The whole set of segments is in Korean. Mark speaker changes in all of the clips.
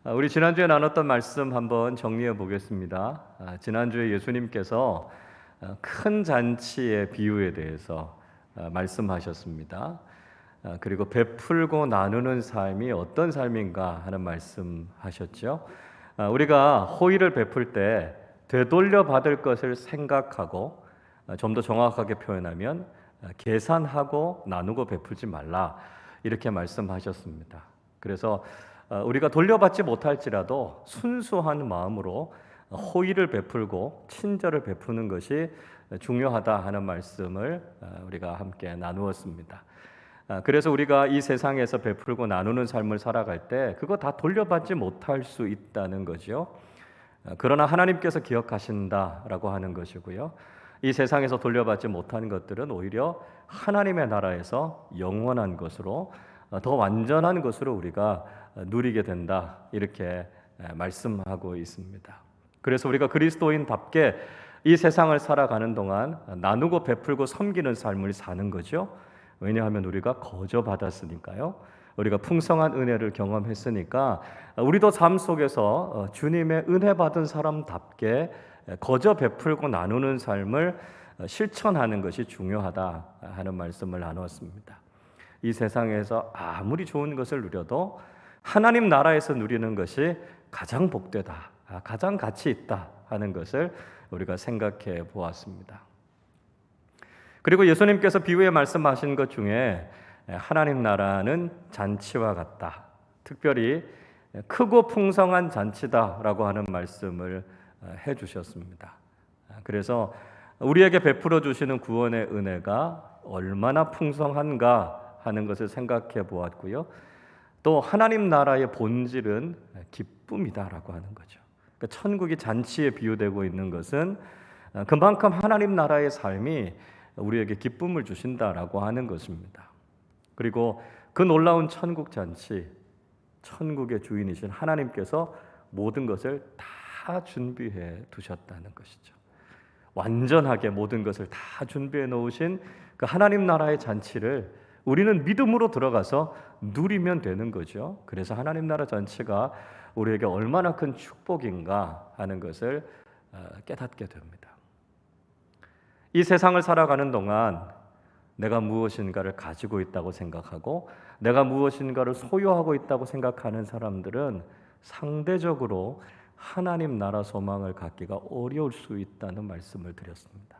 Speaker 1: 우리 지난주에 나눴던 말씀 한번 정리해 보겠습니다. 지난주에 예수님께서 큰 잔치의 비유에 대해서 말씀하셨습니다. 그리고 베풀고 나누는 삶이 어떤 삶인가 하는 말씀하셨죠. 우리가 호의를 베풀 때 되돌려 받을 것을 생각하고 좀 더 정확하게 표현하면 계산하고 나누고 베풀지 말라 이렇게 말씀하셨습니다. 그래서 우리가 돌려받지 못할지라도 순수한 마음으로 호의를 베풀고 친절을 베푸는 것이 중요하다 하는 말씀을 우리가 함께 나누었습니다. 그래서 우리가 이 세상에서 베풀고 나누는 삶을 살아갈 때 그거 다 돌려받지 못할 수 있다는 거죠. 그러나 하나님께서 기억하신다라고 하는 것이고요. 이 세상에서 돌려받지 못한 것들은 오히려 하나님의 나라에서 영원한 것으로 더 완전한 것으로 우리가 누리게 된다 이렇게 말씀하고 있습니다. 그래서 우리가 그리스도인답게 이 세상을 살아가는 동안 나누고 베풀고 섬기는 삶을 사는 거죠. 왜냐하면 우리가 거저 받았으니까요. 우리가 풍성한 은혜를 경험했으니까 우리도 삶 속에서 주님의 은혜 받은 사람답게 거저 베풀고 나누는 삶을 실천하는 것이 중요하다 하는 말씀을 나누었습니다. 이 세상에서 아무리 좋은 것을 누려도 하나님 나라에서 누리는 것이 가장 복되다, 가장 가치 있다 하는 것을 우리가 생각해 보았습니다. 그리고 예수님께서 비유에 말씀하신 것 중에 하나님 나라는 잔치와 같다, 특별히 크고 풍성한 잔치다라고 하는 말씀을 해주셨습니다. 그래서 우리에게 베풀어 주시는 구원의 은혜가 얼마나 풍성한가 하는 것을 생각해 보았고요. 또 하나님 나라의 본질은 기쁨이다라고 하는 거죠. 그러니까 천국이 잔치에 비유되고 있는 것은 그만큼 하나님 나라의 삶이 우리에게 기쁨을 주신다라고 하는 것입니다. 그리고 그 놀라운 천국 잔치, 천국의 주인이신 하나님께서 모든 것을 다 준비해 두셨다는 것이죠. 완전하게 모든 것을 다 준비해 놓으신 그 하나님 나라의 잔치를 우리는 믿음으로 들어가서 누리면 되는 거죠. 그래서 하나님 나라 잔치가 우리에게 얼마나 큰 축복인가 하는 것을 깨닫게 됩니다. 이 세상을 살아가는 동안 내가 무엇인가를 가지고 있다고 생각하고 내가 무엇인가를 소유하고 있다고 생각하는 사람들은 상대적으로 하나님 나라 소망을 갖기가 어려울 수 있다는 말씀을 드렸습니다.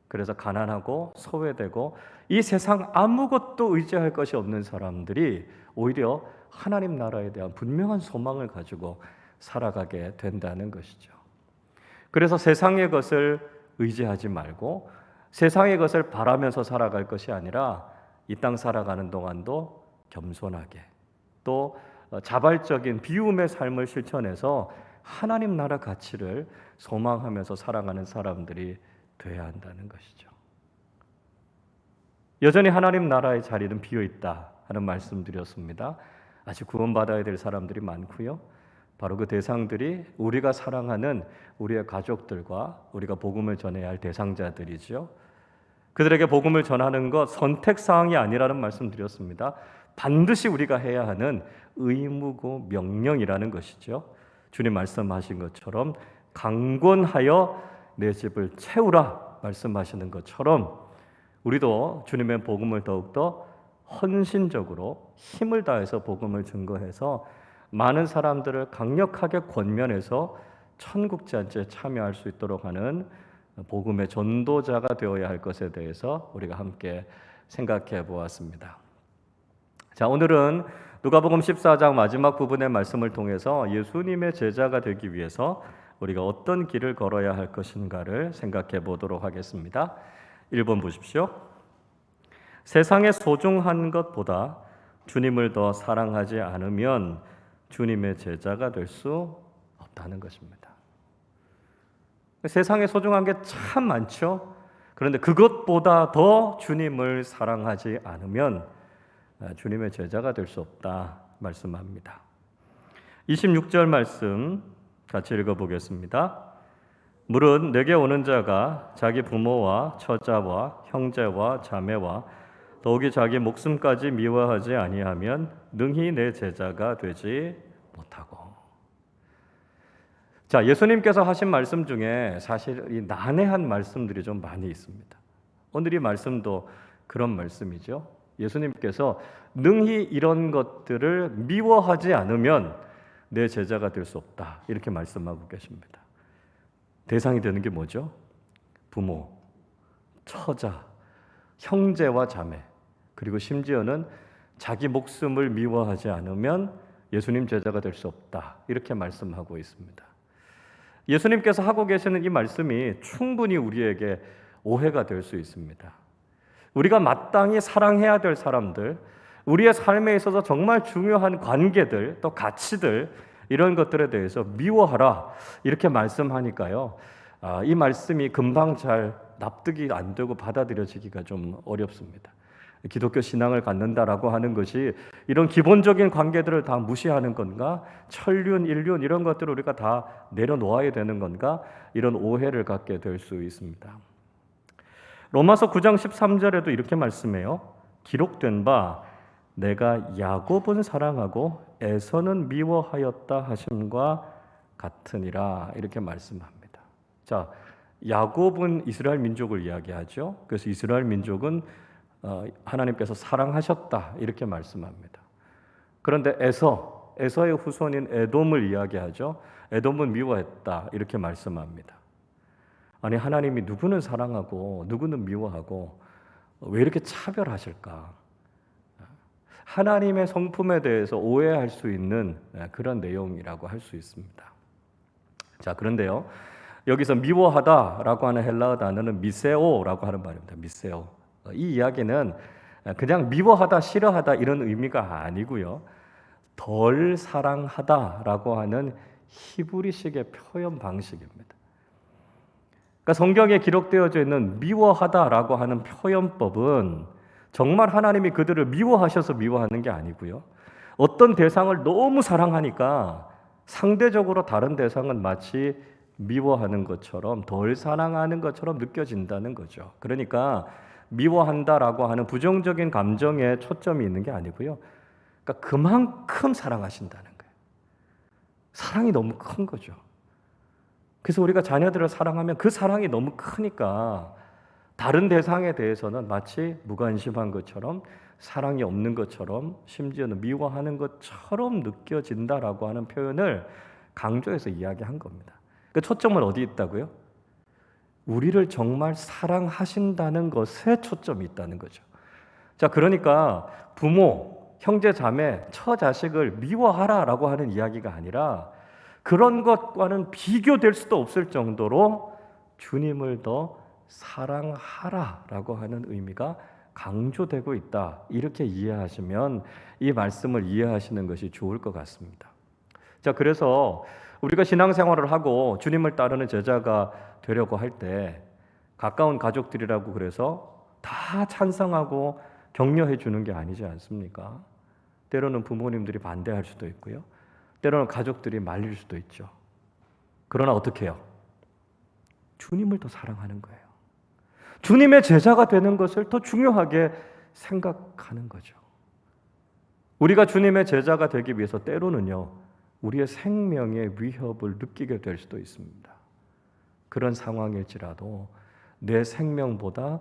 Speaker 1: 그래서 가난하고 소외되고 이 세상 아무것도 의지할 것이 없는 사람들이 오히려 하나님 나라에 대한 분명한 소망을 가지고 살아가게 된다는 것이죠. 그래서 세상의 것을 의지하지 말고 세상의 것을 바라면서 살아갈 것이 아니라 이 땅 살아가는 동안도 겸손하게 또 자발적인 비움의 삶을 실천해서 하나님 나라 가치를 소망하면서 살아가는 사람들이 돼야 한다는 것이죠. 여전히 하나님 나라의 자리는 비어 있다 하는 말씀드렸습니다. 아직 구원받아야 될 사람들이 많고요. 바로 그 대상들이 우리가 사랑하는 우리의 가족들과 우리가 복음을 전해야 할 대상자들이죠. 그들에게 복음을 전하는 것 선택사항이 아니라는 말씀드렸습니다. 반드시 우리가 해야 하는 의무고 명령이라는 것이죠. 주님 말씀하신 것처럼 강권하여 내 집을 채우라 말씀하시는 것처럼 우리도 주님의 복음을 더욱더 헌신적으로 힘을 다해서 복음을 증거해서 많은 사람들을 강력하게 권면해서 천국 잔치에 참여할 수 있도록 하는 복음의 전도자가 되어야 할 것에 대해서 우리가 함께 생각해 보았습니다. 자, 오늘은 누가복음 14장 마지막 부분의 말씀을 통해서 예수님의 제자가 되기 위해서 우리가 어떤 길을 걸어야 할 것인가를 생각해 보도록 하겠습니다. 1번 보십시오. 세상에 소중한 것보다 주님을 더 사랑하지 않으면 주님의 제자가 될 수 없다는 것입니다. 세상에 소중한 게 참 많죠. 그런데 그것보다 더 주님을 사랑하지 않으면 주님의 제자가 될 수 없다 말씀합니다. 26절 말씀 같이 읽어보겠습니다. 물은 내게 오는 자가 자기 부모와 처자와 형제와 자매와 더욱이 자기 목숨까지 미워하지 아니하면 능히 내 제자가 되지 못하고. 자, 예수님께서 하신 말씀 중에 사실 이 난해한 말씀들이 좀 많이 있습니다. 오늘 이 말씀도 그런 말씀이죠. 예수님께서 능히 이런 것들을 미워하지 않으면 내 제자가 될 수 없다, 이렇게 말씀하고 계십니다. 대상이 되는 게 뭐죠? 부모, 처자, 형제와 자매, 그리고 심지어는 자기 목숨을 미워하지 않으면 예수님 제자가 될 수 없다, 이렇게 말씀하고 있습니다. 예수님께서 하고 계시는 이 말씀이 충분히 우리에게 오해가 될 수 있습니다. 우리가 마땅히 사랑해야 될 사람들, 우리의 삶에 있어서 정말 중요한 관계들, 또 가치들, 이런 것들에 대해서 미워하라, 이렇게 말씀하니까요, 이 말씀이 금방 잘 납득이 안 되고 받아들여지기가 좀 어렵습니다. 기독교 신앙을 갖는다라고 하는 것이 이런 기본적인 관계들을 다 무시하는 건가? 천륜, 인륜 이런 것들을 우리가 다 내려놓아야 되는 건가? 이런 오해를 갖게 될 수 있습니다. 로마서 9장 13절에도 이렇게 말씀해요. 기록된 바 내가 야곱은 사랑하고 에서는 미워하였다 하심과 같으니라, 이렇게 말씀합니다. 자, 야곱은 이스라엘 민족을 이야기하죠. 그래서 이스라엘 민족은 하나님께서 사랑하셨다, 이렇게 말씀합니다. 그런데 에서의 후손인 에돔을 이야기하죠. 에돔은 미워했다, 이렇게 말씀합니다. 아니, 하나님이 누구는 사랑하고 누구는 미워하고 왜 이렇게 차별하실까? 하나님의 성품에 대해서 오해할 수 있는 그런 내용이라고 할 수 있습니다. 자, 그런데요, 여기서 미워하다라고 하는 헬라어 단어는 미세오라고 하는 말입니다. 미세오. 이 이야기는 그냥 미워하다, 싫어하다 이런 의미가 아니고요, 덜 사랑하다라고 하는 히브리식의 표현 방식입니다. 그러니까 성경에 기록되어져 있는 미워하다라고 하는 표현법은 정말 하나님이 그들을 미워하셔서 미워하는 게 아니고요, 어떤 대상을 너무 사랑하니까 상대적으로 다른 대상은 마치 미워하는 것처럼, 덜 사랑하는 것처럼 느껴진다는 거죠. 그러니까 미워한다라고 하는 부정적인 감정에 초점이 있는 게 아니고요, 그러니까 그만큼 사랑하신다는 거예요. 사랑이 너무 큰 거죠. 그래서 우리가 자녀들을 사랑하면 그 사랑이 너무 크니까 다른 대상에 대해서는 마치 무관심한 것처럼, 사랑이 없는 것처럼, 심지어는 미워하는 것처럼 느껴진다라고 하는 표현을 강조해서 이야기한 겁니다. 그 초점은 어디 있다고요? 우리를 정말 사랑하신다는 것에 초점이 있다는 거죠. 자, 그러니까 부모, 형제, 자매, 처자식을 미워하라라고 하는 이야기가 아니라 그런 것과는 비교될 수도 없을 정도로 주님을 더 사랑하라라고 하는 의미가 강조되고 있다, 이렇게 이해하시면 이 말씀을 이해하시는 것이 좋을 것 같습니다. 자, 그래서 우리가 신앙생활을 하고 주님을 따르는 제자가 되려고 할 때 가까운 가족들이라고 그래서 다 찬성하고 격려해 주는 게 아니지 않습니까? 때로는 부모님들이 반대할 수도 있고요, 때로는 가족들이 말릴 수도 있죠. 그러나 어떻게 해요? 주님을 더 사랑하는 거예요. 주님의 제자가 되는 것을 더 중요하게 생각하는 거죠. 우리가 주님의 제자가 되기 위해서 때로는요, 우리의 생명의 위협을 느끼게 될 수도 있습니다. 그런 상황일지라도 내 생명보다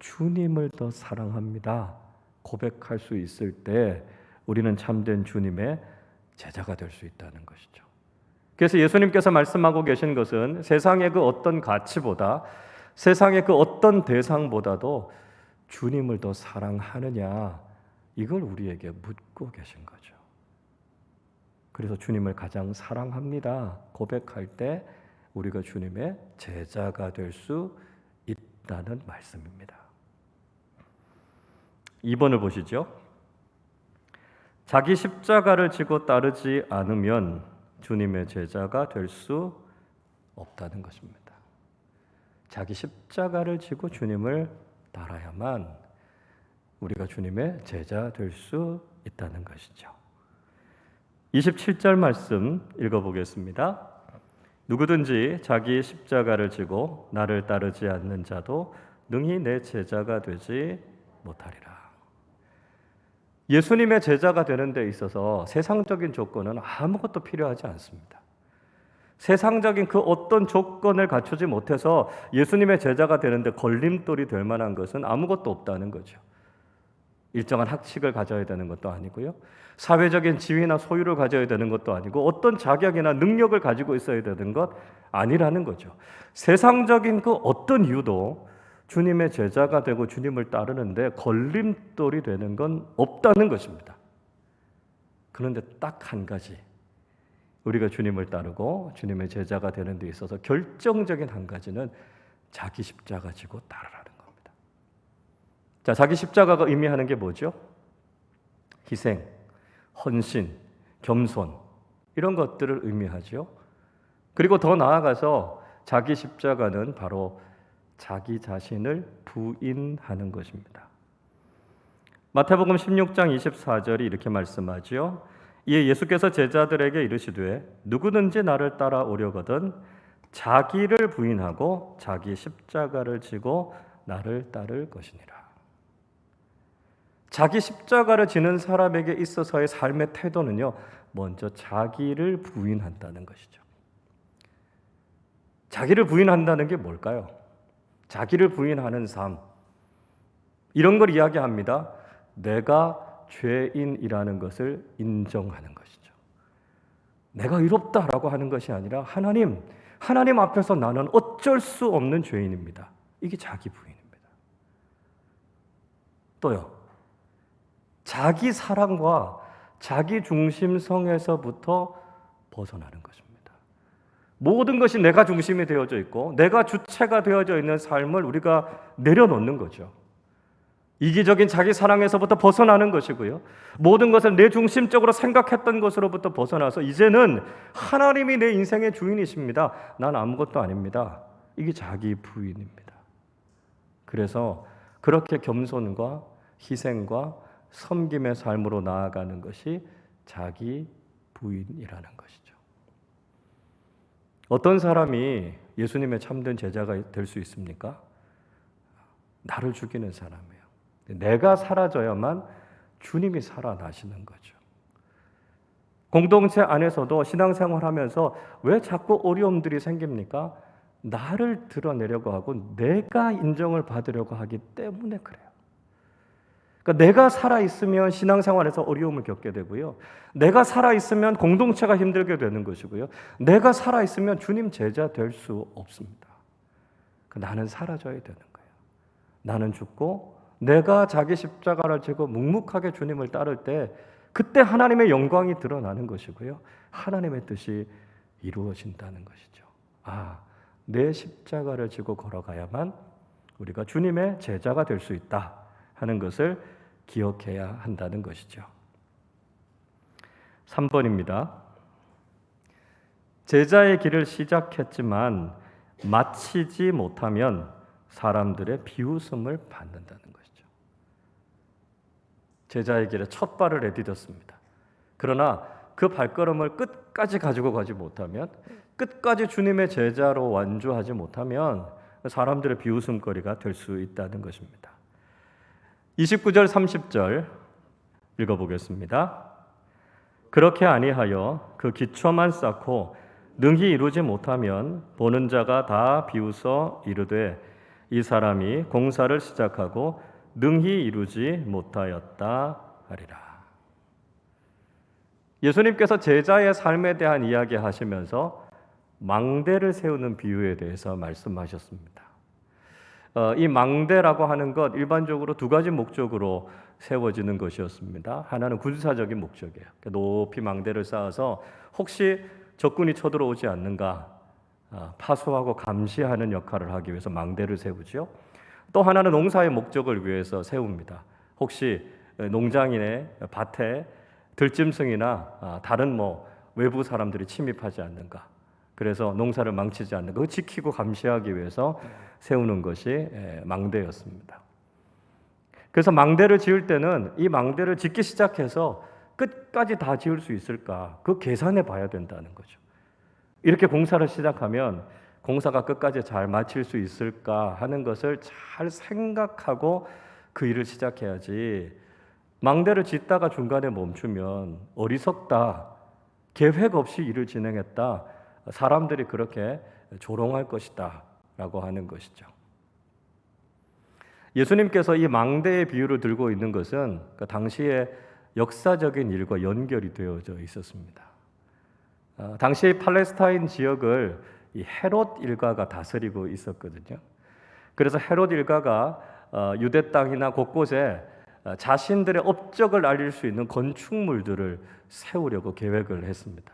Speaker 1: 주님을 더 사랑합니다 고백할 수 있을 때 우리는 참된 주님의 제자가 될 수 있다는 것이죠. 그래서 예수님께서 말씀하고 계신 것은 세상의 그 어떤 가치보다, 세상의 그 어떤 대상보다도 주님을 더 사랑하느냐, 이걸 우리에게 묻고 계신 거죠. 그래서 주님을 가장 사랑합니다 고백할 때 우리가 주님의 제자가 될 수 있다는 말씀입니다. 2번을 보시죠. 자기 십자가를 지고 따르지 않으면 주님의 제자가 될 수 없다는 것입니다. 자기 십자가를 지고 주님을 따라야만 우리가 주님의 제자 될 수 있다는 것이죠. 27절 말씀 읽어보겠습니다. 누구든지 자기 십자가를 지고 나를 따르지 않는 자도 능히 내 제자가 되지 못하리라. 예수님의 제자가 되는 데 있어서 세상적인 조건은 아무것도 필요하지 않습니다. 세상적인 그 어떤 조건을 갖추지 못해서 예수님의 제자가 되는데 걸림돌이 될 만한 것은 아무것도 없다는 거죠. 일정한 학식을 가져야 되는 것도 아니고요. 사회적인 지위나 소유를 가져야 되는 것도 아니고 어떤 자격이나 능력을 가지고 있어야 되는 것 아니라는 거죠. 세상적인 그 어떤 이유도 주님의 제자가 되고 주님을 따르는데 걸림돌이 되는 건 없다는 것입니다. 그런데 딱 한 가지, 우리가 주님을 따르고 주님의 제자가 되는 데 있어서 결정적인 한 가지는 자기 십자가 지고 따르라는 겁니다. 자, 자기 십자가가 의미하는 게 뭐죠? 희생, 헌신, 겸손, 이런 것들을 의미하죠. 그리고 더 나아가서 자기 십자가는 바로 자기 자신을 부인하는 것입니다. 마태복음 16장 24절이 이렇게 말씀하지요. 이에 예수께서 제자들에게 이르시되 누구든지 나를 따라오려거든 자기를 부인하고 자기 십자가를 지고 나를 따를 것이니라. 자기 십자가를 지는 사람에게 있어서의 삶의 태도는요, 먼저 자기를 부인한다는 것이죠. 자기를 부인한다는 게 뭘까요? 자기를 부인하는 삶, 이런 걸 이야기합니다. 내가 죄인이라는 것을 인정하는 것이죠. 내가 의롭다라고 하는 것이 아니라 하나님 앞에서 나는 어쩔 수 없는 죄인입니다. 이게 자기 부인입니다. 또요, 자기 사랑과 자기 중심성에서부터 벗어나는 것입니다. 모든 것이 내가 중심이 되어져 있고 내가 주체가 되어져 있는 삶을 우리가 내려놓는 거죠. 이기적인 자기 사랑에서부터 벗어나는 것이고요. 모든 것을 내 중심적으로 생각했던 것으로부터 벗어나서 이제는 하나님이 내 인생의 주인이십니다. 난 아무것도 아닙니다. 이게 자기 부인입니다. 그래서 그렇게 겸손과 희생과 섬김의 삶으로 나아가는 것이 자기 부인이라는 것이죠. 어떤 사람이 예수님의 참된 제자가 될 수 있습니까? 나를 죽이는 사람이에요. 내가 사라져야만 주님이 살아나시는 거죠. 공동체 안에서도 신앙생활하면서 왜 자꾸 어려움들이 생깁니까? 나를 드러내려고 하고 내가 인정을 받으려고 하기 때문에 그래요. 그러니까 내가 살아있으면 신앙생활에서 어려움을 겪게 되고요. 내가 살아있으면 공동체가 힘들게 되는 것이고요. 내가 살아있으면 주님 제자 될 수 없습니다. 나는 사라져야 되는 거예요. 나는 죽고 내가 자기 십자가를 지고 묵묵하게 주님을 따를 때 그때 하나님의 영광이 드러나는 것이고요. 하나님의 뜻이 이루어진다는 것이죠. 내 십자가를 지고 걸어가야만 우리가 주님의 제자가 될 수 있다 하는 것을 기억해야 한다는 것이죠. 3번입니다. 제자의 길을 시작했지만 마치지 못하면 사람들의 비웃음을 받는다는 것이죠. 제자의 길에 첫 발을 내디뎠습니다. 그러나 그 발걸음을 끝까지 가지고 가지 못하면, 끝까지 주님의 제자로 완주하지 못하면 사람들의 비웃음거리가 될 수 있다는 것입니다. 29절 30절 읽어보겠습니다. 그렇게 아니하여 그 기초만 쌓고 능히 이루지 못하면 보는 자가 다 비웃어 이르되 이 사람이 공사를 시작하고 능히 이루지 못하였다 하리라. 예수님께서 제자의 삶에 대한 이야기 하시면서 망대를 세우는 비유에 대해서 말씀하셨습니다. 이 망대라고 하는 것 일반적으로 두 가지 목적으로 세워지는 것이었습니다. 하나는 군사적인 목적이에요. 높이 망대를 쌓아서 혹시 적군이 쳐들어오지 않는가 파수하고 감시하는 역할을 하기 위해서 망대를 세우죠. 또 하나는 농사의 목적을 위해서 세웁니다. 혹시 농장인의 밭에 들짐승이나 다른 외부 사람들이 침입하지 않는가, 그래서 농사를 망치지 않는가, 그걸 지키고 감시하기 위해서 세우는 것이 망대였습니다. 그래서 망대를 지을 때는 이 망대를 짓기 시작해서 끝까지 다 지을 수 있을까, 그 계산해 봐야 된다는 거죠. 이렇게 공사를 시작하면 공사가 끝까지 잘 마칠 수 있을까 하는 것을 잘 생각하고 그 일을 시작해야지 망대를 짓다가 중간에 멈추면 어리석다, 계획 없이 일을 진행했다, 사람들이 그렇게 조롱할 것이다 라고 하는 것이죠. 예수님께서 이 망대의 비유를 들고 있는 것은 그 당시의 역사적인 일과 연결이 되어져 있었습니다. 당시 팔레스타인 지역을 이 헤롯 일가가 다스리고 있었거든요. 그래서 헤롯 일가가 유대 땅이나 곳곳에 자신들의 업적을 알릴 수 있는 건축물들을 세우려고 계획을 했습니다.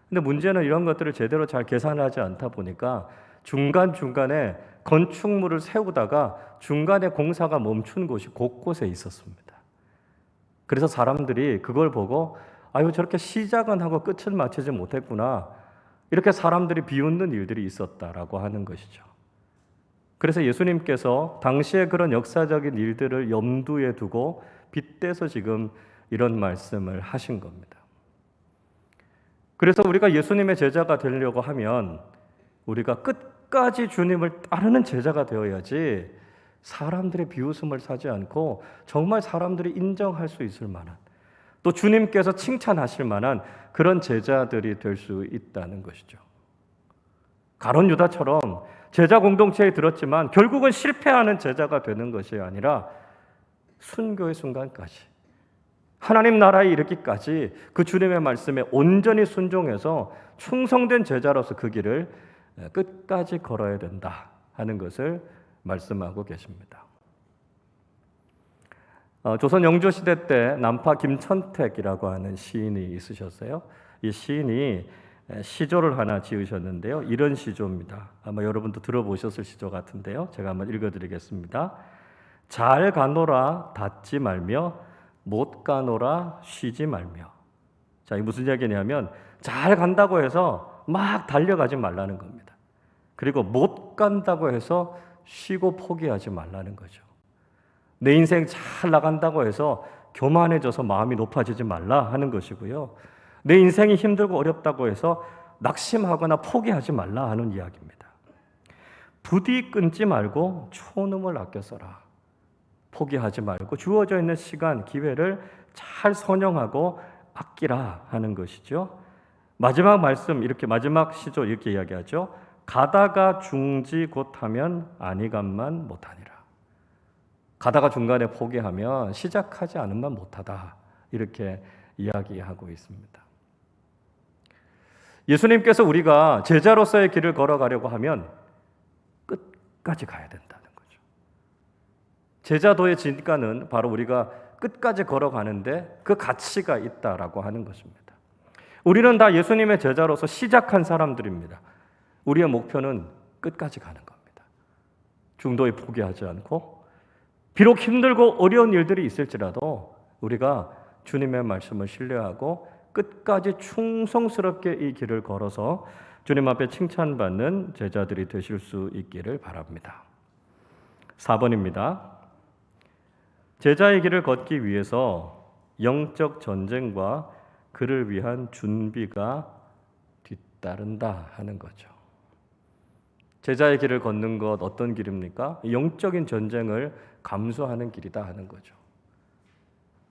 Speaker 1: 근데 문제는 이런 것들을 제대로 잘 계산하지 않다 보니까 중간중간에 건축물을 세우다가 중간에 공사가 멈춘 곳이 곳곳에 있었습니다. 그래서 사람들이 그걸 보고 아유 저렇게 시작은 하고 끝은 맞추지 못했구나, 이렇게 사람들이 비웃는 일들이 있었다라고 하는 것이죠. 그래서 예수님께서 당시에 그런 역사적인 일들을 염두에 두고 빗대서 지금 이런 말씀을 하신 겁니다. 그래서 우리가 예수님의 제자가 되려고 하면 우리가 끝까지 주님을 따르는 제자가 되어야지 사람들의 비웃음을 사지 않고 정말 사람들이 인정할 수 있을 만한, 또 주님께서 칭찬하실 만한 그런 제자들이 될 수 있다는 것이죠. 가룟 유다처럼 제자 공동체에 들었지만 결국은 실패하는 제자가 되는 것이 아니라 순교의 순간까지, 하나님 나라에 이르기까지 그 주님의 말씀에 온전히 순종해서 충성된 제자로서 그 길을 끝까지 걸어야 된다 하는 것을 말씀하고 계십니다. 조선 영조 시대 때 남파 김천택이라고 하는 시인이 있으셨어요. 이 시인이 시조를 하나 지으셨는데요. 이런 시조입니다. 아마 여러분도 들어보셨을 시조 같은데요. 제가 한번 읽어드리겠습니다. 잘 가노라 닫지 말며 못 가노라 쉬지 말며. 자, 이게 무슨 이야기냐면 잘 간다고 해서 막 달려가지 말라는 겁니다. 그리고 못 간다고 해서 쉬고 포기하지 말라는 거죠. 내 인생 잘 나간다고 해서 교만해져서 마음이 높아지지 말라 하는 것이고요. 내 인생이 힘들고 어렵다고 해서 낙심하거나 포기하지 말라 하는 이야기입니다. 부디 끊지 말고 초능을 아껴 써라. 포기하지 말고 주어져 있는 시간, 기회를 잘 선용하고 아끼라 하는 것이죠. 마지막 말씀, 이렇게 마지막 시조 이렇게 이야기하죠. 가다가 중지 곧하면 아니감만 못하니라. 가다가 중간에 포기하면 시작하지 않은만 못하다, 이렇게 이야기하고 있습니다. 예수님께서 우리가 제자로서의 길을 걸어가려고 하면 끝까지 가야 된다는 거죠. 제자도의 진가는 바로 우리가 끝까지 걸어가는데 그 가치가 있다라고 하는 것입니다. 우리는 다 예수님의 제자로서 시작한 사람들입니다. 우리의 목표는 끝까지 가는 겁니다. 중도에 포기하지 않고, 비록 힘들고 어려운 일들이 있을지라도 우리가 주님의 말씀을 신뢰하고 끝까지 충성스럽게 이 길을 걸어서 주님 앞에 칭찬받는 제자들이 되실 수 있기를 바랍니다. 4번입니다. 제자의 길을 걷기 위해서 영적 전쟁과 그를 위한 준비가 뒤따른다 하는 거죠. 제자의 길을 걷는 것 어떤 길입니까? 영적인 전쟁을 감수하는 길이다 하는 거죠.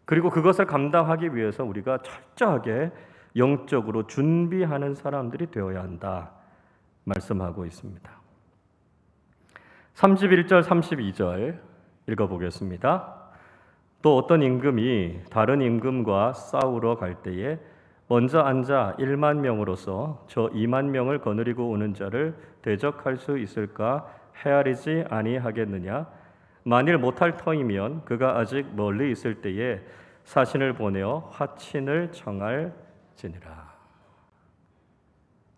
Speaker 1: 그리고 그것을 감당하기 위해서 우리가 철저하게 영적으로 준비하는 사람들이 되어야 한다 말씀하고 있습니다. 31절 32절 읽어보겠습니다. 또 어떤 임금이 다른 임금과 싸우러 갈 때에 먼저 앉아 1만 명으로서 저 2만 명을 거느리고 오는 자를 대적할 수 있을까 헤아리지 아니하겠느냐. 만일 못할 터이면 그가 아직 멀리 있을 때에 사신을 보내어 화친을 청할지니라.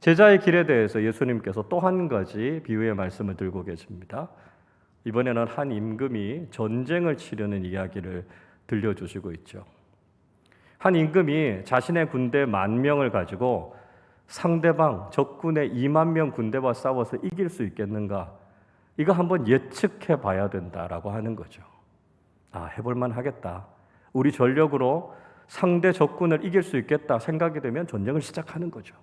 Speaker 1: 제자의 길에 대해서 예수님께서 또 한 가지 비유의 말씀을 들고 계십니다. 이번에는 한 임금이 전쟁을 치르는 이야기를 들려주시고 있죠. 한 임금이 자신의 군대 10,000명을 가지고 상대방 적군의 2만 명 군대와 싸워서 이길 수 있겠는가? 이거 한번 예측해 봐야 된다라고 하는 거죠. 해볼만 하겠다. 우리 전력으로 상대 적군을 이길 수 있겠다 생각이 되면 전쟁을 시작하는 거죠.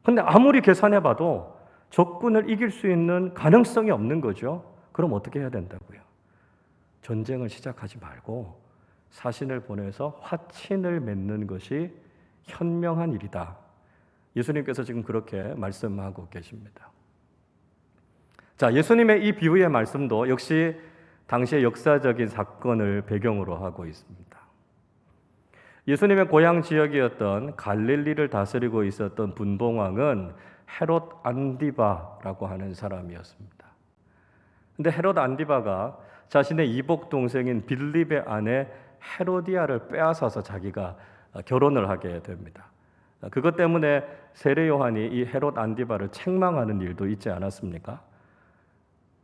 Speaker 1: 근데 아무리 계산해 봐도 적군을 이길 수 있는 가능성이 없는 거죠. 그럼 어떻게 해야 된다고요? 전쟁을 시작하지 말고 사신을 보내서 화친을 맺는 것이 현명한 일이다. 예수님께서 지금 그렇게 말씀하고 계십니다. 자, 예수님의 이 비유의 말씀도 역시 당시의 역사적인 사건을 배경으로 하고 있습니다. 예수님의 고향 지역이었던 갈릴리를 다스리고 있었던 분봉왕은 헤롯 안디바라고 하는 사람이었습니다. 근데 헤롯 안디바가 자신의 이복 동생인 빌립의 아내 헤로디아를 빼앗아서 자기가 결혼을 하게 됩니다. 그것 때문에 세례 요한이 이 헤롯 안디바를 책망하는 일도 있지 않았습니까?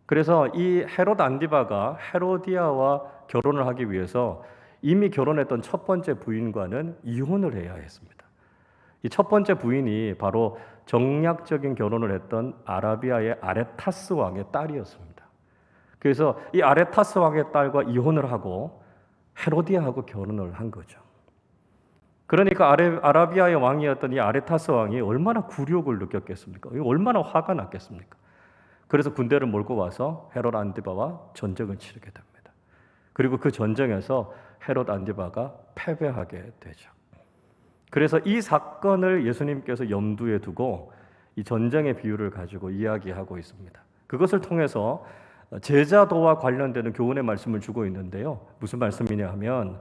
Speaker 1: 그래서 이 헤롯 안디바가 헤로디아와 결혼을 하기 위해서 이미 결혼했던 첫 번째 부인과는 이혼을 해야 했습니다. 이 첫 번째 부인이 바로 정략적인 결혼을 했던 아라비아의 아레타스 왕의 딸이었습니다. 그래서 이 아레타스 왕의 딸과 이혼을 하고 헤로디아하고 결혼을 한 거죠. 그러니까 아라비아의 왕이었던 이 아레타스 왕이 얼마나 굴욕을 느꼈겠습니까? 얼마나 화가 났겠습니까? 그래서 군대를 몰고 와서 헤롯 안디바와 전쟁을 치르게 됩니다. 그리고 그 전쟁에서 헤롯 안디바가 패배하게 되죠. 그래서 이 사건을 예수님께서 염두에 두고 이 전쟁의 비유를 가지고 이야기하고 있습니다. 그것을 통해서 제자도와 관련되는 교훈의 말씀을 주고 있는데요. 무슨 말씀이냐 하면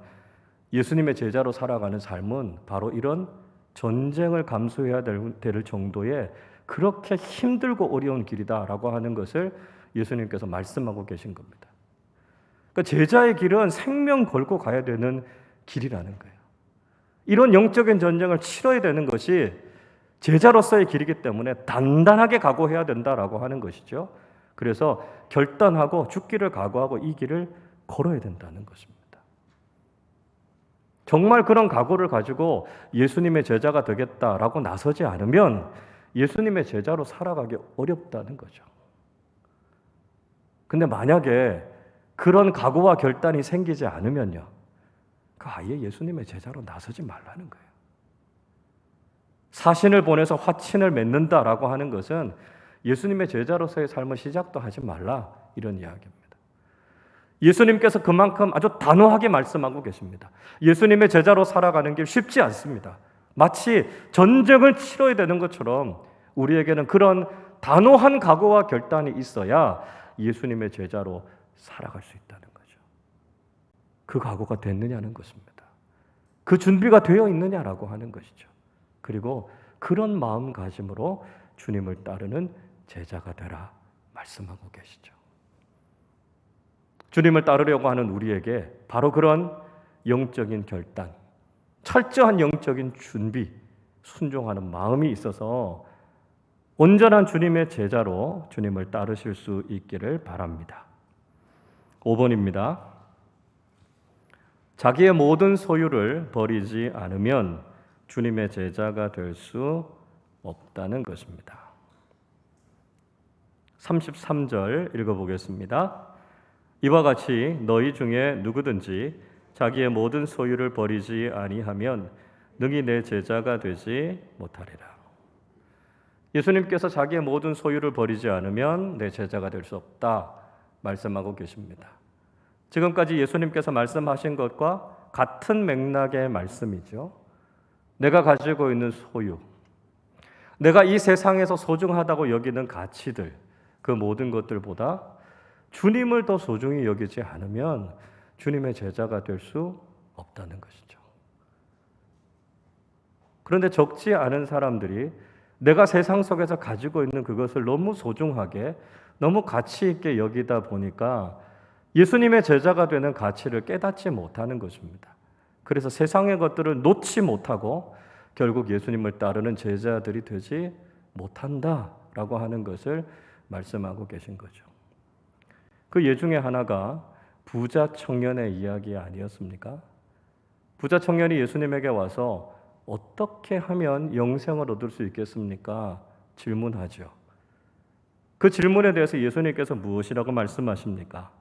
Speaker 1: 예수님의 제자로 살아가는 삶은 바로 이런 전쟁을 감수해야 될 정도의 그렇게 힘들고 어려운 길이다라고 하는 것을 예수님께서 말씀하고 계신 겁니다. 그러니까 제자의 길은 생명 걸고 가야 되는 길이라는 거예요. 이런 영적인 전쟁을 치러야 되는 것이 제자로서의 길이기 때문에 단단하게 각오해야 된다라고 하는 것이죠. 그래서 결단하고 죽기를 각오하고 이 길을 걸어야 된다는 것입니다. 정말 그런 각오를 가지고 예수님의 제자가 되겠다라고 나서지 않으면 예수님의 제자로 살아가기 어렵다는 거죠. 근데 만약에 그런 각오와 결단이 생기지 않으면요, 아예 예수님의 제자로 나서지 말라는 거예요. 사신을 보내서 화친을 맺는다라고 하는 것은 예수님의 제자로서의 삶을 시작도 하지 말라, 이런 이야기입니다. 예수님께서 그만큼 아주 단호하게 말씀하고 계십니다. 예수님의 제자로 살아가는 길 쉽지 않습니다. 마치 전쟁을 치러야 되는 것처럼 우리에게는 그런 단호한 각오와 결단이 있어야 예수님의 제자로 살아갈 수 있다는 거죠. 그 각오가 됐느냐는 것입니다. 그 준비가 되어 있느냐라고 하는 것이죠. 그리고 그런 마음가짐으로 주님을 따르는 제자가 되라 말씀하고 계시죠. 주님을 따르려고 하는 우리에게 바로 그런 영적인 결단, 철저한 영적인 준비, 순종하는 마음이 있어서 온전한 주님의 제자로 주님을 따르실 수 있기를 바랍니다. 5번입니다. 자기의 모든 소유를 버리지 않으면 주님의 제자가 될 수 없다는 것입니다. 33절 읽어보겠습니다. 이와 같이 너희 중에 누구든지 자기의 모든 소유를 버리지 아니하면 능히 내 제자가 되지 못하리라. 예수님께서 자기의 모든 소유를 버리지 않으면 내 제자가 될 수 없다 말씀하고 계십니다. 지금까지 예수님께서 말씀하신 것과 같은 맥락의 말씀이죠. 내가 가지고 있는 소유, 내가 이 세상에서 소중하다고 여기는 가치들, 그 모든 것들보다 주님을 더 소중히 여기지 않으면 주님의 제자가 될 수 없다는 것이죠. 그런데 적지 않은 사람들이 내가 세상 속에서 가지고 있는 그것을 너무 소중하게, 너무 가치 있게 여기다 보니까 예수님의 제자가 되는 가치를 깨닫지 못하는 것입니다. 그래서 세상의 것들을 놓지 못하고 결국 예수님을 따르는 제자들이 되지 못한다라고 하는 것을 말씀하고 계신 거죠. 그 예 중에 하나가 부자 청년의 이야기 아니었습니까? 부자 청년이 예수님에게 와서 어떻게 하면 영생을 얻을 수 있겠습니까? 질문하죠. 그 질문에 대해서 예수님께서 무엇이라고 말씀하십니까?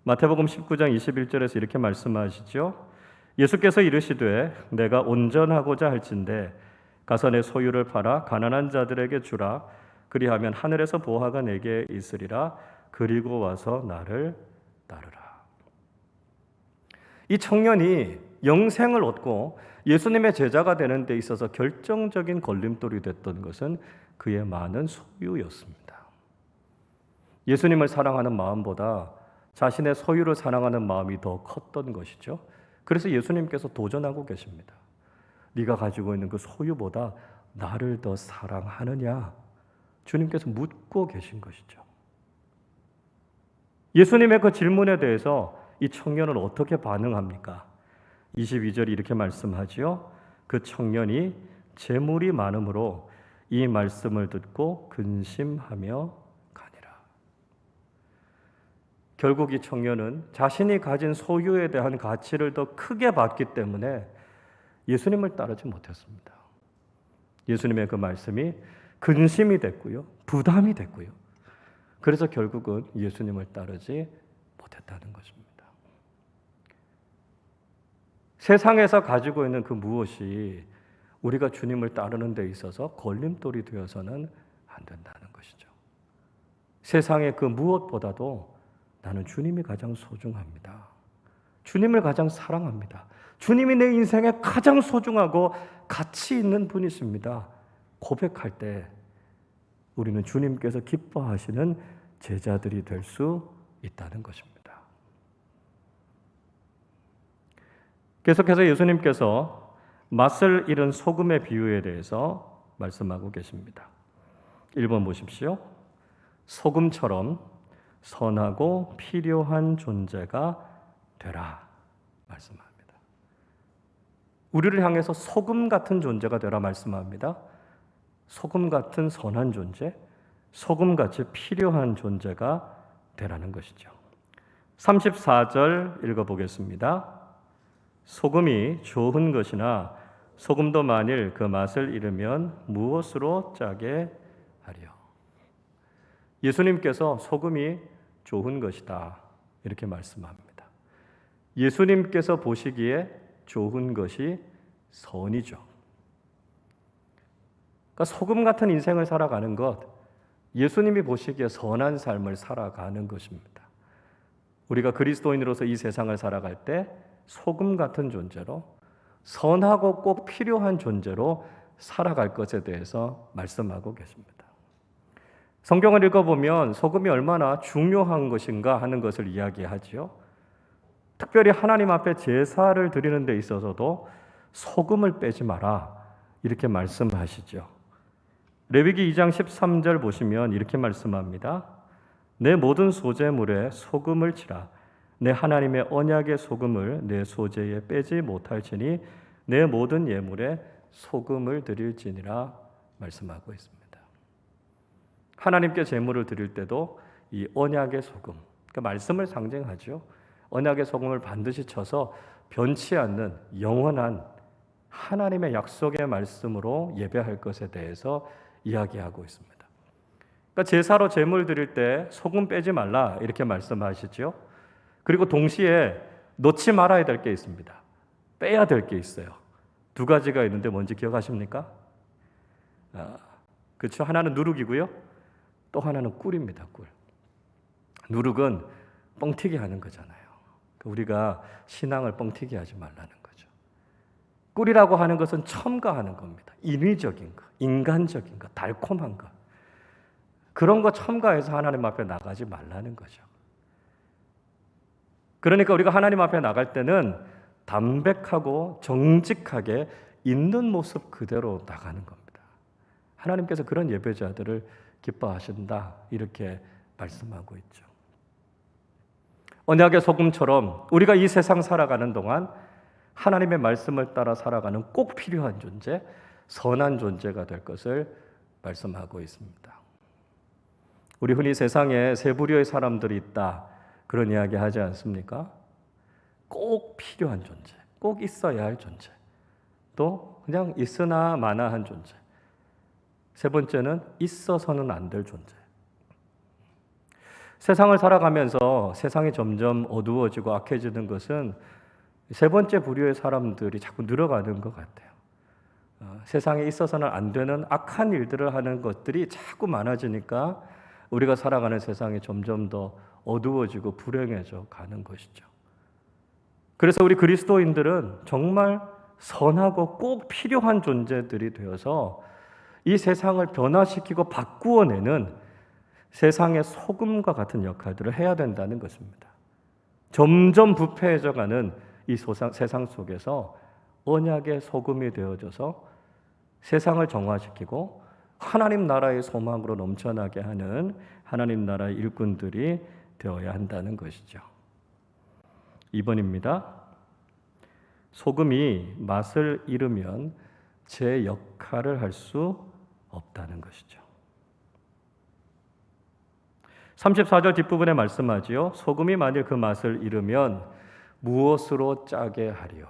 Speaker 1: 마태복음 19장 21절에서 이렇게 말씀하시죠. 예수께서 이르시되 내가 온전하고자 할진대 가서 내 소유를 팔아 가난한 자들에게 주라. 그리하면 하늘에서 보화가 내게 있으리라. 그리고 와서 나를 따르라. 이 청년이 영생을 얻고 예수님의 제자가 되는 데 있어서 결정적인 걸림돌이 됐던 것은 그의 많은 소유였습니다. 예수님을 사랑하는 마음보다 자신의 소유를 사랑하는 마음이 더 컸던 것이죠. 그래서 예수님께서 도전하고 계십니다. 네가 가지고 있는 그 소유보다 나를 더 사랑하느냐? 주님께서 묻고 계신 것이죠. 예수님의 그 질문에 대해서 이 청년은 어떻게 반응합니까? 22절이 이렇게 말씀하지요. 그 청년이 재물이 많음으로 이 말씀을 듣고 근심하며 가니라. 결국 이 청년은 자신이 가진 소유에 대한 가치를 더 크게 봤기 때문에 예수님을 따르지 못했습니다. 예수님의 그 말씀이 근심이 됐고요. 부담이 됐고요. 그래서 결국은 예수님을 따르지 못했다는 것입니다. 세상에서 가지고 있는 그 무엇이 우리가 주님을 따르는 데 있어서 걸림돌이 되어서는 안 된다는 것이죠. 세상의 그 무엇보다도 나는 주님이 가장 소중합니다. 주님을 가장 사랑합니다. 주님이 내 인생에 가장 소중하고 가치 있는 분이십니다. 고백할 때 우리는 주님께서 기뻐하시는 제자들이 될 수 있다는 것입니다. 계속해서 예수님께서 맛을 잃은 소금의 비유에 대해서 말씀하고 계십니다. 1번 보십시오. 소금처럼 선하고 필요한 존재가 되라 말씀합니다. 우리를 향해서 소금 같은 존재가 되라 말씀합니다. 소금 같은 선한 존재, 소금같이 필요한 존재가 되라는 것이죠. 34절 읽어보겠습니다. 소금이 좋은 것이나 소금도 만일 그 맛을 잃으면 무엇으로 짜게 하리요? 예수님께서 소금이 좋은 것이다 이렇게 말씀합니다. 예수님께서 보시기에 좋은 것이 선이죠. 그러니까 소금 같은 인생을 살아가는 것, 예수님이 보시기에 선한 삶을 살아가는 것입니다. 우리가 그리스도인으로서 이 세상을 살아갈 때 소금 같은 존재로 선하고 꼭 필요한 존재로 살아갈 것에 대해서 말씀하고 계십니다. 성경을 읽어보면 소금이 얼마나 중요한 것인가 하는 것을 이야기하지요. 특별히 하나님 앞에 제사를 드리는 데 있어서도 소금을 빼지 마라 이렇게 말씀하시죠. 레위기 2장 13절 보시면 이렇게 말씀합니다. 내 모든 소제물에 소금을 치라. 내 하나님의 언약의 소금을 내 소제에 빼지 못할지니 내 모든 예물에 소금을 드릴지니라 말씀하고 있습니다. 하나님께 제물을 드릴 때도 이 언약의 소금, 그 말씀을 상징하죠. 언약의 소금을 반드시 쳐서 변치 않는 영원한 하나님의 약속의 말씀으로 예배할 것에 대해서 이야기하고 있습니다. 그러니까 제사로 제물 드릴 때 소금 빼지 말라 이렇게 말씀하시죠. 그리고 동시에 놓지 말아야 될 게 있습니다. 빼야 될 게 있어요. 두 가지가 있는데 뭔지 기억하십니까? 그렇죠. 하나는 누룩이고요. 또 하나는 꿀입니다. 꿀. 누룩은 뻥튀기 하는 거잖아요. 우리가 신앙을 뻥튀기 하지 말라는 거죠. 꿀이라고 하는 것은 첨가하는 겁니다. 인위적인 것, 인간적인 것, 달콤한 것. 그런 거 첨가해서 하나님 앞에 나가지 말라는 거죠. 그러니까 우리가 하나님 앞에 나갈 때는 담백하고 정직하게 있는 모습 그대로 나가는 겁니다. 하나님께서 그런 예배자들을 기뻐하신다 이렇게 말씀하고 있죠. 언약의 소금처럼 우리가 이 세상 살아가는 동안 하나님의 말씀을 따라 살아가는 꼭 필요한 존재, 선한 존재가 될 것을 말씀하고 있습니다. 우리 흔히 세상에 세 부류의 사람들이 있다 그런 이야기 하지 않습니까? 꼭 필요한 존재, 꼭 있어야 할 존재, 또 그냥 있으나 마나한 존재. 세 번째는 있어서는 안 될 존재. 세상을 살아가면서 세상이 점점 어두워지고 악해지는 것은 세 번째 부류의 사람들이 자꾸 늘어가는 것 같아요. 세상에 있어서는 안 되는 악한 일들을 하는 것들이 자꾸 많아지니까 우리가 살아가는 세상이 점점 더 어두워지고 불행해져 가는 것이죠. 그래서 우리 그리스도인들은 정말 선하고 꼭 필요한 존재들이 되어서 이 세상을 변화시키고 바꾸어내는 세상의 소금과 같은 역할들을 해야 된다는 것입니다. 점점 부패해져가는 이 세상 속에서 언약의 소금이 되어져서 세상을 정화시키고 하나님 나라의 소망으로 넘쳐나게 하는 하나님 나라의 일꾼들이 되어야 한다는 것이죠. 2번입니다. 소금이 맛을 잃으면 제 역할을 할 수 없다는 것이죠. 34절 뒷부분에 말씀하지요. 소금이 만일 그 맛을 잃으면 무엇으로 짜게 하리요?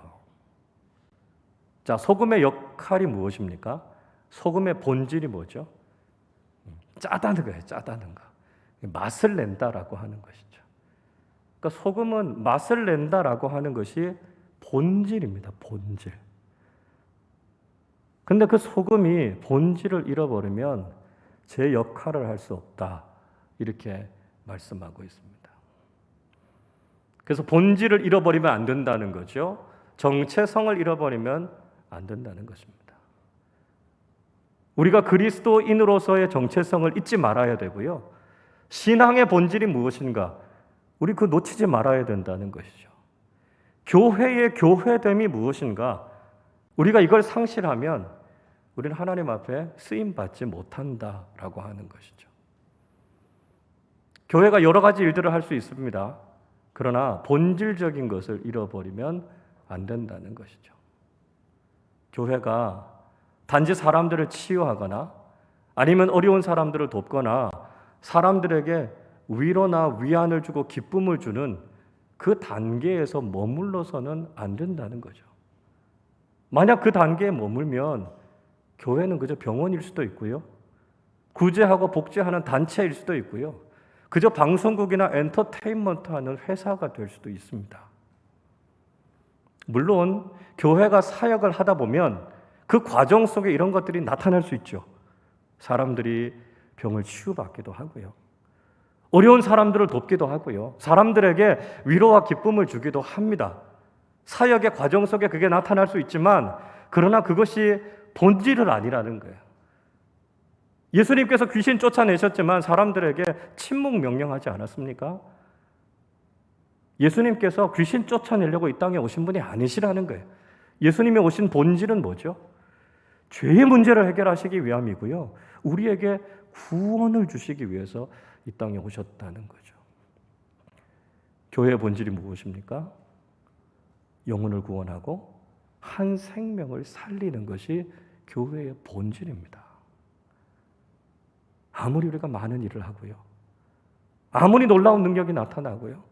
Speaker 1: 자, 소금의 역할이 무엇입니까? 소금의 본질이 뭐죠? 짜다는 거예요. 짜다는 거. 맛을 낸다라고 하는 것이죠. 그러니까 소금은 맛을 낸다라고 하는 것이 본질입니다. 본질. 근데 그 소금이 본질을 잃어버리면 제 역할을 할 수 없다. 이렇게 말씀하고 있습니다. 그래서 본질을 잃어버리면 안 된다는 거죠. 정체성을 잃어버리면 안 된다는 것입니다. 우리가 그리스도인으로서의 정체성을 잊지 말아야 되고요. 신앙의 본질이 무엇인가? 우리 그거 놓치지 말아야 된다는 것이죠. 교회의 교회됨이 무엇인가? 우리가 이걸 상실하면 우리는 하나님 앞에 쓰임받지 못한다라고 하는 것이죠. 교회가 여러 가지 일들을 할 수 있습니다. 그러나 본질적인 것을 잃어버리면 안 된다는 것이죠. 교회가 단지 사람들을 치유하거나 아니면 어려운 사람들을 돕거나 사람들에게 위로나 위안을 주고 기쁨을 주는 그 단계에서 머물러서는 안 된다는 거죠. 만약 그 단계에 머물면 교회는 그저 병원일 수도 있고요. 구제하고 복제하는 단체일 수도 있고요. 그저 방송국이나 엔터테인먼트하는 회사가 될 수도 있습니다. 물론 교회가 사역을 하다 보면 그 과정 속에 이런 것들이 나타날 수 있죠. 사람들이 병을 치유받기도 하고요. 어려운 사람들을 돕기도 하고요. 사람들에게 위로와 기쁨을 주기도 합니다. 사역의 과정 속에 그게 나타날 수 있지만 그러나 그것이 본질은 아니라는 거예요. 예수님께서 귀신 쫓아내셨지만 사람들에게 침묵 명령하지 않았습니까? 예수님께서 귀신 쫓아내려고 이 땅에 오신 분이 아니시라는 거예요. 예수님이 오신 본질은 뭐죠? 죄의 문제를 해결하시기 위함이고요. 우리에게 구원을 주시기 위해서 이 땅에 오셨다는 거죠. 교회의 본질이 무엇입니까? 영혼을 구원하고 한 생명을 살리는 것이 교회의 본질입니다. 아무리 우리가 많은 일을 하고요. 아무리 놀라운 능력이 나타나고요.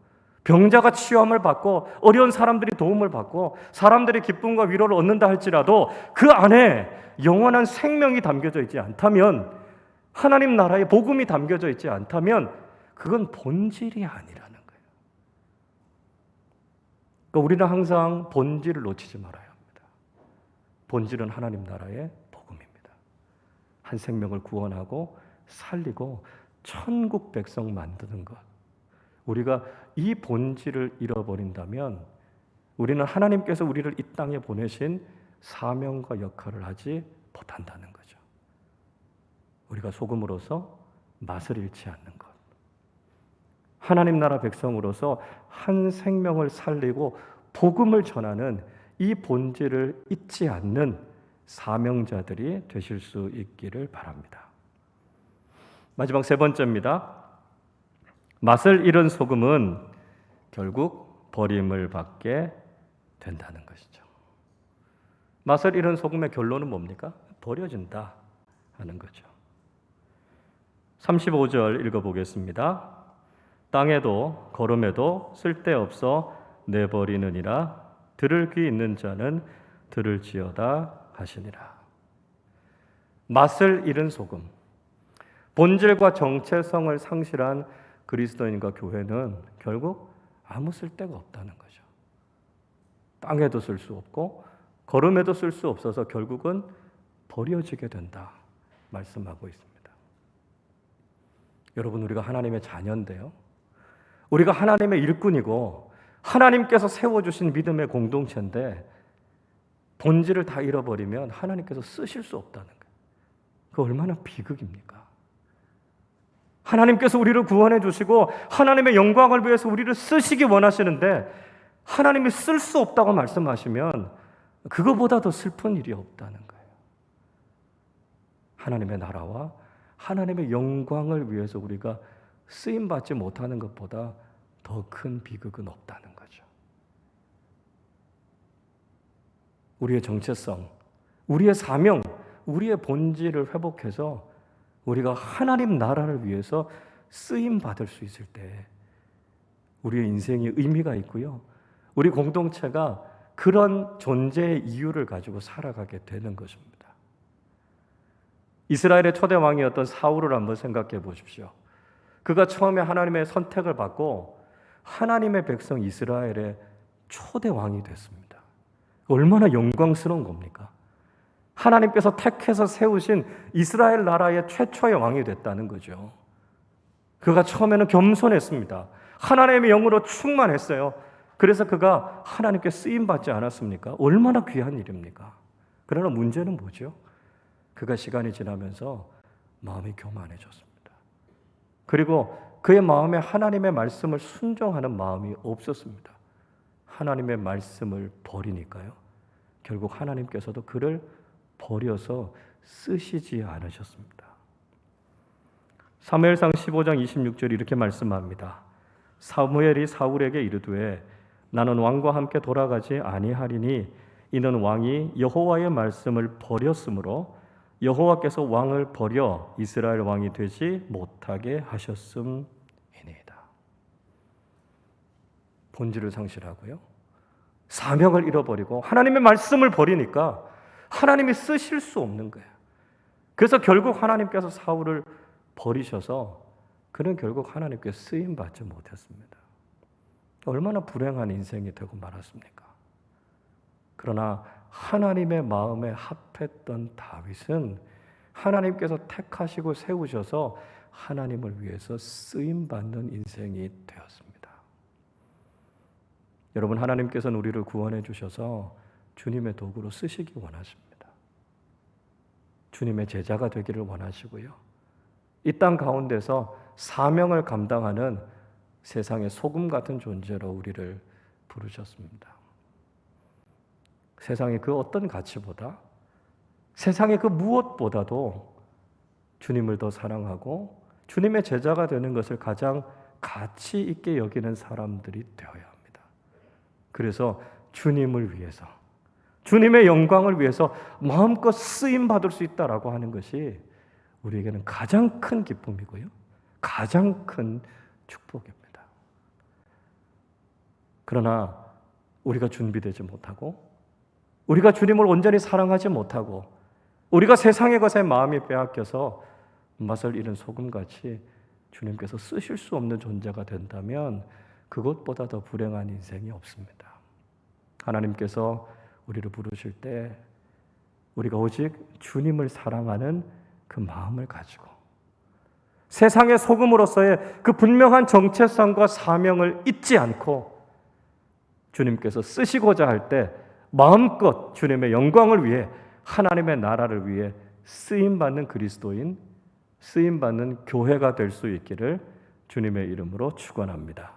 Speaker 1: 병자가 치유함을 받고 어려운 사람들이 도움을 받고 사람들이 기쁨과 위로를 얻는다 할지라도 그 안에 영원한 생명이 담겨져 있지 않다면 하나님 나라의 복음이 담겨져 있지 않다면 그건 본질이 아니라는 거예요. 그러니까 우리는 항상 본질을 놓치지 말아야 합니다. 본질은 하나님 나라의 복음입니다. 한 생명을 구원하고 살리고 천국 백성 만드는 것. 우리가 이 본질을 잃어버린다면 우리는 하나님께서 우리를 이 땅에 보내신 사명과 역할을 하지 못한다는 거죠. 우리가 소금으로서 맛을 잃지 않는 것. 하나님 나라 백성으로서 한 생명을 살리고 복음을 전하는 이 본질을 잊지 않는 사명자들이 되실 수 있기를 바랍니다. 마지막 세 번째입니다. 맛을 잃은 소금은 결국 버림을 받게 된다는 것이죠. 맛을 잃은 소금의 결론은 뭡니까? 버려진다 하는 거죠. 35절 읽어보겠습니다. 땅에도 거름에도 쓸데없어 내버리느니라. 들을 귀 있는 자는 들을지어다 하시니라. 맛을 잃은 소금, 본질과 정체성을 상실한 그리스도인과 교회는 결국 아무 쓸데가 없다는 거죠. 땅에도 쓸 수 없고 거름에도 쓸 수 없어서 결국은 버려지게 된다 말씀하고 있습니다. 여러분, 우리가 하나님의 자녀인데요. 우리가 하나님의 일꾼이고 하나님께서 세워주신 믿음의 공동체인데 본질을 다 잃어버리면 하나님께서 쓰실 수 없다는 거예요. 그 얼마나 비극입니까? 하나님께서 우리를 구원해 주시고 하나님의 영광을 위해서 우리를 쓰시기 원하시는데 하나님이 쓸 수 없다고 말씀하시면 그거보다 더 슬픈 일이 없다는 거예요. 하나님의 나라와 하나님의 영광을 위해서 우리가 쓰임받지 못하는 것보다 더 큰 비극은 없다는 거죠. 우리의 정체성, 우리의 사명, 우리의 본질을 회복해서 우리가 하나님 나라를 위해서 쓰임받을 수 있을 때 우리의 인생이 의미가 있고요. 우리 공동체가 그런 존재의 이유를 가지고 살아가게 되는 것입니다. 이스라엘의 초대 왕이었던 사울을 한번 생각해 보십시오. 그가 처음에 하나님의 선택을 받고 하나님의 백성 이스라엘의 초대 왕이 됐습니다. 얼마나 영광스러운 겁니까? 하나님께서 택해서 세우신 이스라엘 나라의 최초의 왕이 됐다는 거죠. 그가 처음에는 겸손했습니다. 하나님의 영으로 충만했어요. 그래서 그가 하나님께 쓰임받지 않았습니까? 얼마나 귀한 일입니까? 그러나 문제는 뭐죠? 그가 시간이 지나면서 마음이 교만해졌습니다. 그리고 그의 마음에 하나님의 말씀을 순종하는 마음이 없었습니다. 하나님의 말씀을 버리니까요. 결국 하나님께서도 그를 버려서 쓰시지 않으셨습니다. 사무엘상 15장 26절 이렇게 말씀합니다. 사무엘이 사울에게 이르되 나는 왕과 함께 돌아가지 아니하리니 이는 왕이 여호와의 말씀을 버렸으므로 여호와께서 왕을 버려 이스라엘 왕이 되지 못하게 하셨음이니이다. 본질을 상실하고요. 사명을 잃어버리고 하나님의 말씀을 버리니까 하나님이 쓰실 수 없는 거예요. 그래서 결국 하나님께서 사울을 버리셔서 그는 결국 하나님께 쓰임받지 못했습니다. 얼마나 불행한 인생이 되고 말았습니까? 그러나 하나님의 마음에 합했던 다윗은 하나님께서 택하시고 세우셔서 하나님을 위해서 쓰임받는 인생이 되었습니다. 여러분, 하나님께서는 우리를 구원해 주셔서 주님의 도구로 쓰시기 원하십니다. 주님의 제자가 되기를 원하시고요. 이 땅 가운데서 사명을 감당하는 세상의 소금 같은 존재로 우리를 부르셨습니다. 세상의 그 어떤 가치보다, 세상의 그 무엇보다도 주님을 더 사랑하고 주님의 제자가 되는 것을 가장 가치 있게 여기는 사람들이 되어야 합니다. 그래서 주님을 위해서, 주님의 영광을 위해서 마음껏 쓰임 받을 수 있다라고 하는 것이 우리에게는 가장 큰 기쁨이고요, 가장 큰 축복입니다. 그러나 우리가 준비되지 못하고, 우리가 주님을 온전히 사랑하지 못하고, 우리가 세상의 것에 마음이 빼앗겨서 맛을 잃은 소금같이 주님께서 쓰실 수 없는 존재가 된다면 그것보다 더 불행한 인생이 없습니다. 하나님께서 우리를 부르실 때 우리가 오직 주님을 사랑하는 그 마음을 가지고 세상의 소금으로서의 그 분명한 정체성과 사명을 잊지 않고 주님께서 쓰시고자 할 때 마음껏 주님의 영광을 위해, 하나님의 나라를 위해 쓰임받는 그리스도인, 쓰임받는 교회가 될 수 있기를 주님의 이름으로 축원합니다.